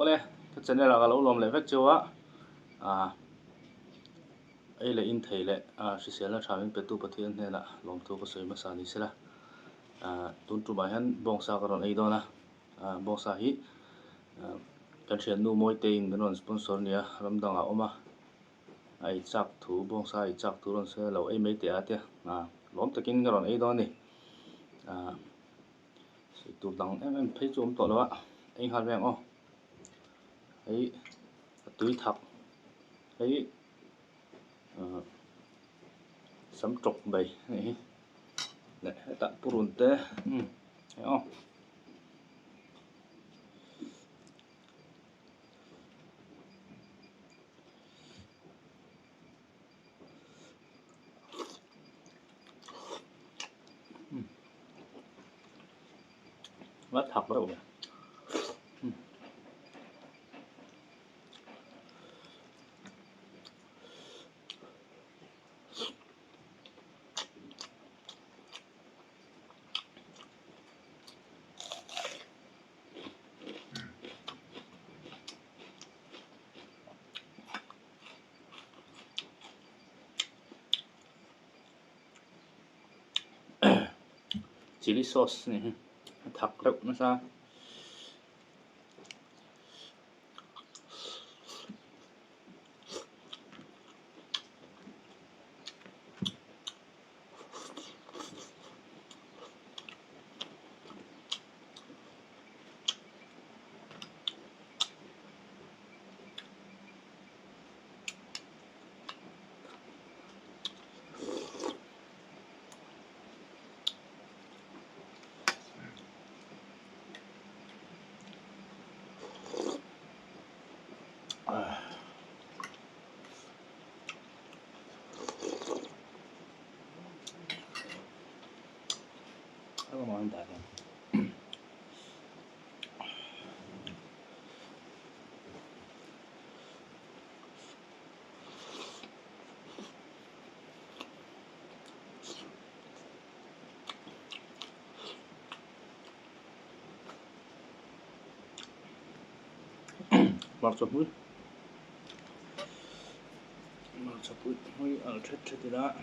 le ka channel ka lo lom le vek chawa ai le in thei le sisial la thamin petu pathian ne la lom thu ka soi ma sa ni sila tun tu mai han bongsa ka ron ei dona bongsa hi kan thian nu moi te in ron sponsor nia ramdanga oma ai chak thu bongsa ai chak thu ron se lo ei mai te atia lom takin ka ron ei don ni tu dang em phei chom to lo ei hal veng ei tui thak ei sam trok bai ni le ta purun te wat thak rồi chili sauce này thak rau nó sao Apa mau entah kan? Marchapul, hui al chat tidak.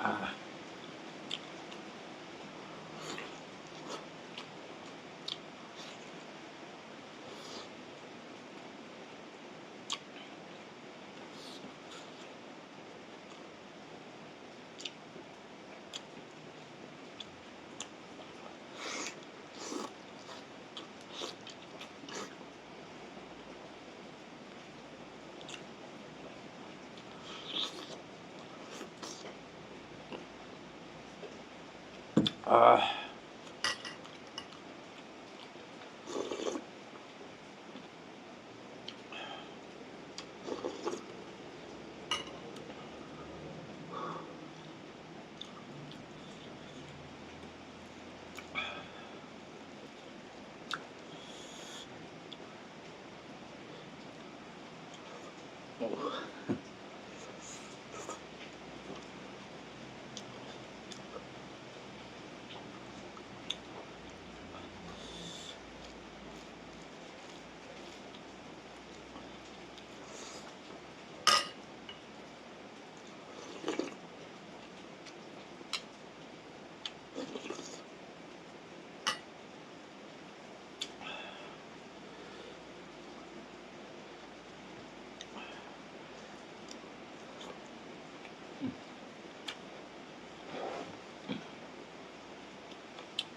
ไ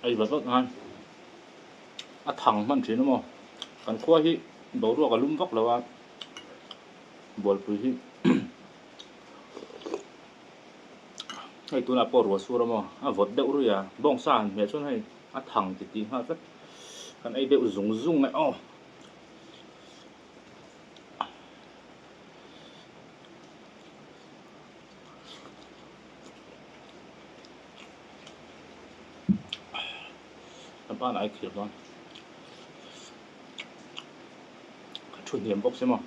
อ้แบบงานถังมันสิเนาะมั้งกันคั่วที่บ่รู้ก็ลุ่มวักแล้วว่าบ่ปุยที่ ไอ้ตัวน่ะปอรัวซัวมั้งวดเดอุยาบ้องซ่านแม่ชวนให้ถังติๆฮะซักกันไอ้เดอุซุงๆไอ้อ้อบ้านไอ้เขียวบ้านชุดเหียมบอกใช่มั้ย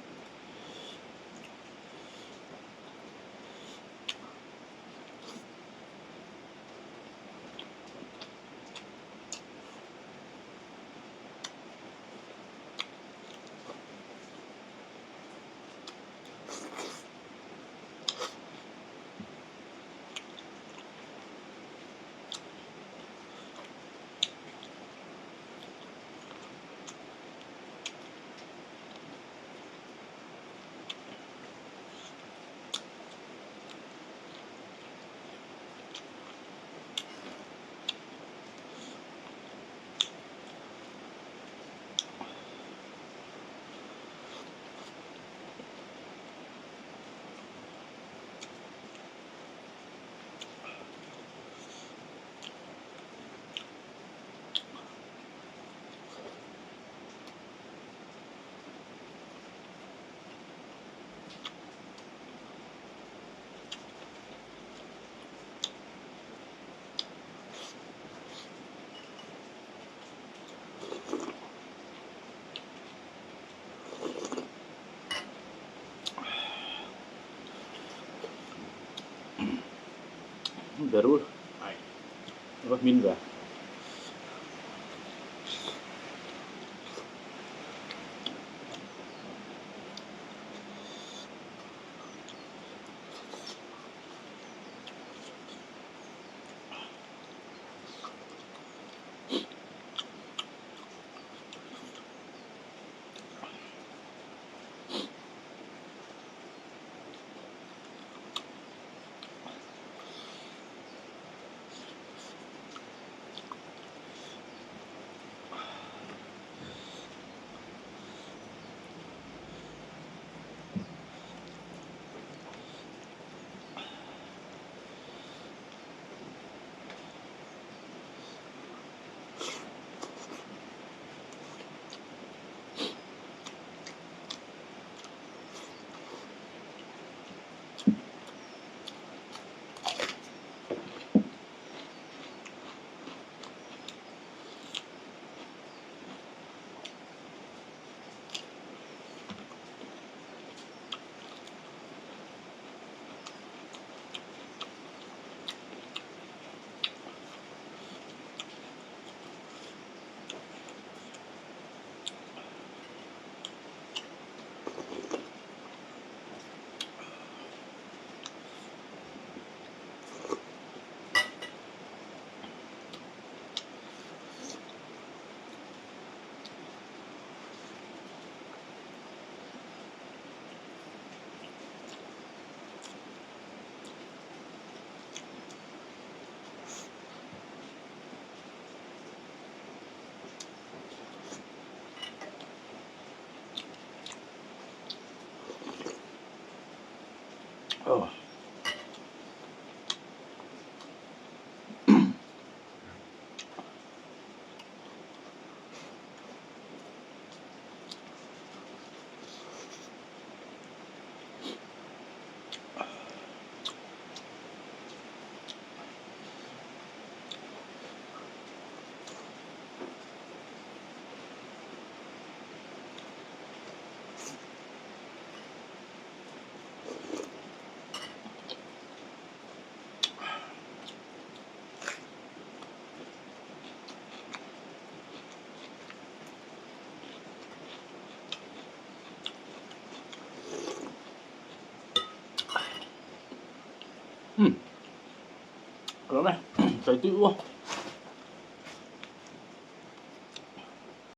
Darul. Apa min ba? อร่อยไหมใส่ติ้ว